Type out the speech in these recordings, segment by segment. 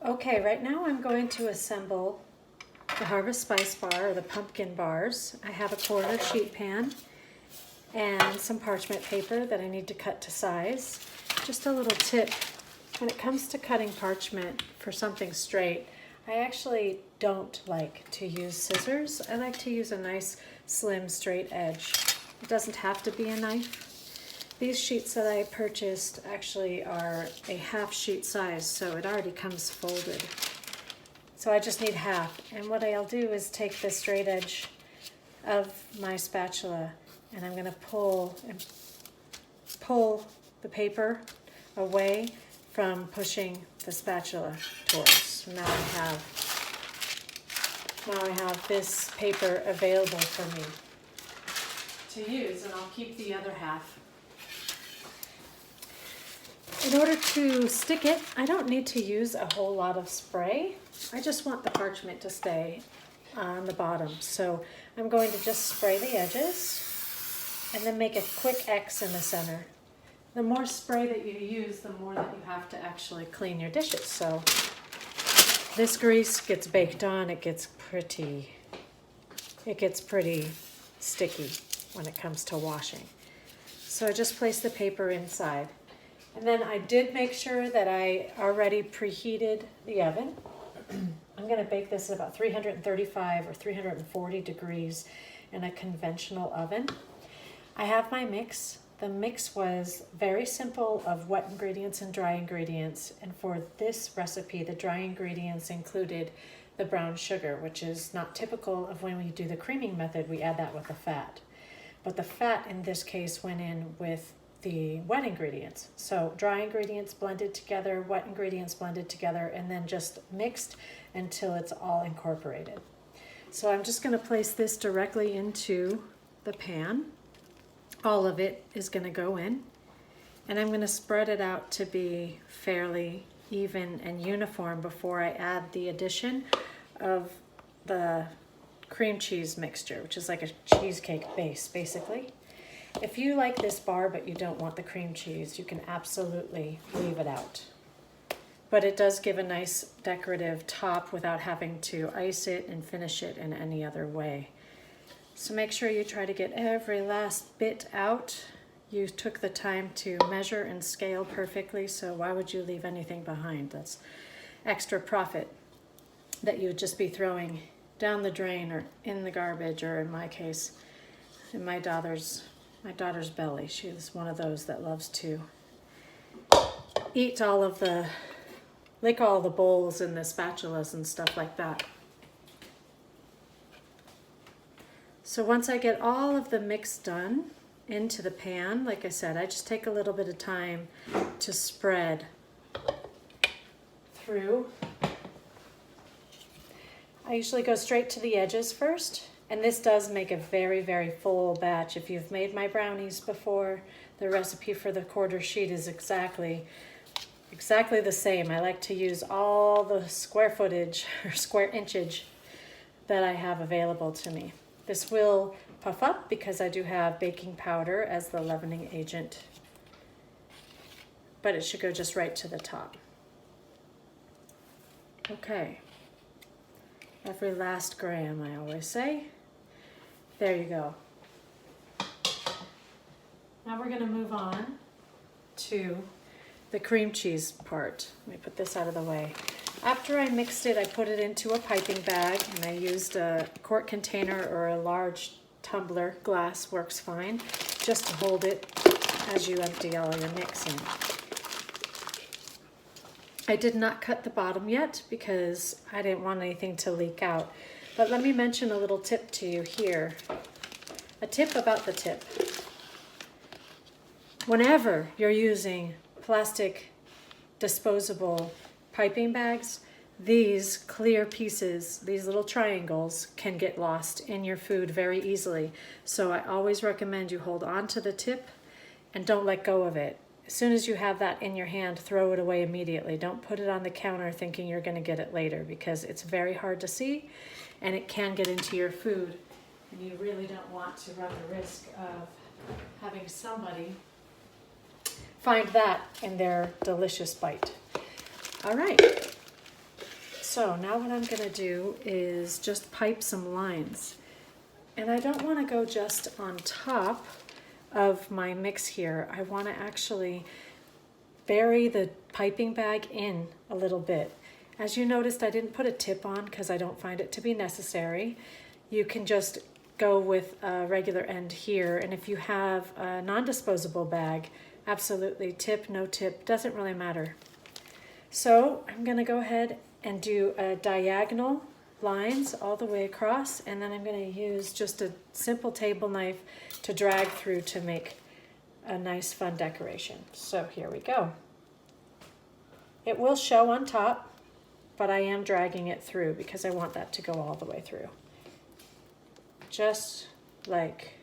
Okay, right now I'm going to assemble the Harvest Spice Bar, or the pumpkin bars. I have a quarter sheet pan and some parchment paper that I need to cut to size. Just a little tip, when it comes to cutting parchment for something straight, I actually don't like to use scissors. I like to use a nice slim straight edge. It doesn't have to be a knife. These sheets that I purchased actually are a half sheet size, so it already comes folded. So I just need half. And what I'll do is take the straight edge of my spatula and I'm gonna pull the paper away from pushing the spatula towards. So now I have this paper available for me to use, and I'll keep the other half. In order to stick it, I don't need to use a whole lot of spray. I just want the parchment to stay on the bottom. So I'm going to just spray the edges and then make a quick X in the center. The more spray that you use, the more that you have to actually clean your dishes. So this grease gets baked on, it gets pretty sticky when it comes to washing. So I just place the paper inside. And then I did make sure that I already preheated the oven. I'm going to bake this at about 335 or 340 degrees in a conventional oven. I have my mix. The mix was very simple of wet ingredients and dry ingredients. And for this recipe, the dry ingredients included the brown sugar, which is not typical of when we do the creaming method. We add that with the fat. But the fat in this case went in with the wet ingredients. So dry ingredients blended together, wet ingredients blended together, and then just mixed until it's all incorporated. So I'm just going to place this directly into the pan. All of it is going to go in, and I'm going to spread it out to be fairly even and uniform before I add the addition of the cream cheese mixture, which is like a cheesecake base basically. If you like this bar but you don't want the cream cheese, you can absolutely leave it out. But it does give a nice decorative top without having to ice it and finish it in any other way. So make sure you try to get every last bit out. You took the time to measure and scale perfectly, so why would you leave anything behind? That's extra profit that you would just be throwing down the drain or in the garbage, or in my case, in my daughter's belly. She's one of those that loves to eat lick all the bowls and the spatulas and stuff like that. So once I get all of the mix done into the pan, like I said, I just take a little bit of time to spread through. I usually go straight to the edges first. And this does make a very, very full batch. If you've made my brownies before, the recipe for the quarter sheet is exactly the same. I like to use all the square footage or square inchage that I have available to me. This will puff up because I do have baking powder as the leavening agent, but it should go just right to the top. Okay. Every last gram, I always say. There you go. Now we're going to move on to the cream cheese part. Let me put this out of the way. After I mixed it, I put it into a piping bag, and I used a quart container or a large tumbler. Glass works fine, just to hold it as you empty all your mix in. I did not cut the bottom yet because I didn't want anything to leak out. But let me mention a little tip to you here. A tip about the tip. Whenever you're using plastic disposable piping bags, these clear pieces, these little triangles, can get lost in your food very easily. So I always recommend you hold on to the tip and don't let go of it. As soon as you have that in your hand, throw it away immediately. Don't put it on the counter thinking you're going to get it later, because it's very hard to see and it can get into your food. And you really don't want to run the risk of having somebody find that in their delicious bite. All right. So now what I'm gonna do is just pipe some lines. And I don't wanna go just on top of my mix here. I wanna actually bury the piping bag in a little bit. As you noticed, I didn't put a tip on because I don't find it to be necessary. You can just go with a regular end here, and if you have a non-disposable bag, absolutely tip, no tip, doesn't really matter. So I'm gonna go ahead and do a diagonal lines all the way across, and then I'm gonna use just a simple table knife to drag through to make a nice fun decoration. So here we go. It will show on top, but I am dragging it through because I want that to go all the way through. Just like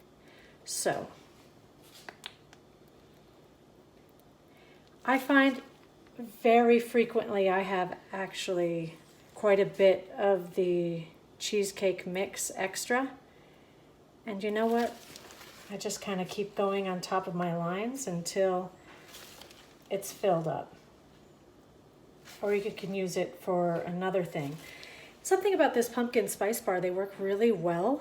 so. I find very frequently I have actually quite a bit of the cheesecake mix extra. And you know what? I just kind of keep going on top of my lines until it's filled up. Or you can use it for another thing. Something about this pumpkin spice bar, they work really well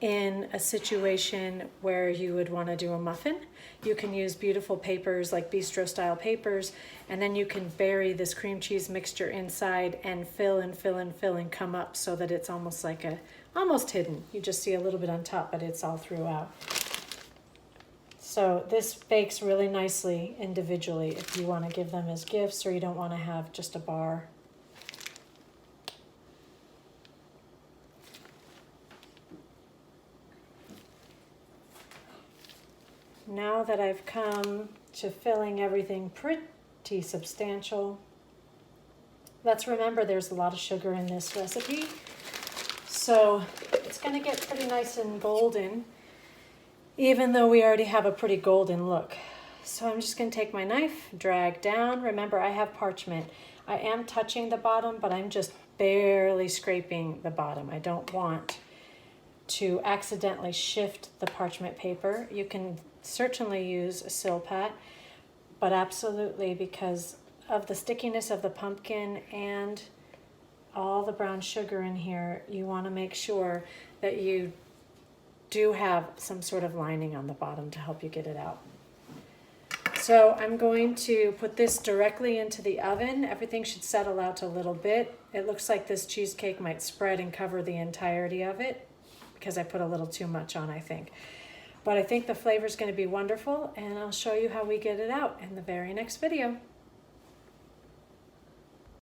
in a situation where you would want to do a muffin. You can use beautiful papers like bistro style papers, and then you can bury this cream cheese mixture inside and fill and fill and fill and come up so that it's almost like almost hidden. You just see a little bit on top, but it's all throughout. So this bakes really nicely individually if you want to give them as gifts or you don't want to have just a bar. Now that I've come to filling everything pretty substantial, let's remember there's a lot of sugar in this recipe. So it's going to get pretty nice and golden, even though we already have a pretty golden look. So I'm just going to take my knife, drag down. Remember, I have parchment. I am touching the bottom, but I'm just barely scraping the bottom. I don't want to accidentally shift the parchment paper. You can certainly use a Silpat, but absolutely, because of the stickiness of the pumpkin and all the brown sugar in here, you want to make sure that you do have some sort of lining on the bottom to help you get it out. So I'm going to put this directly into the oven. Everything should settle out a little bit. It looks like this cheesecake might spread and cover the entirety of it because I put a little too much on, I think. But I think the flavor is going to be wonderful, and I'll show you how we get it out in the very next video.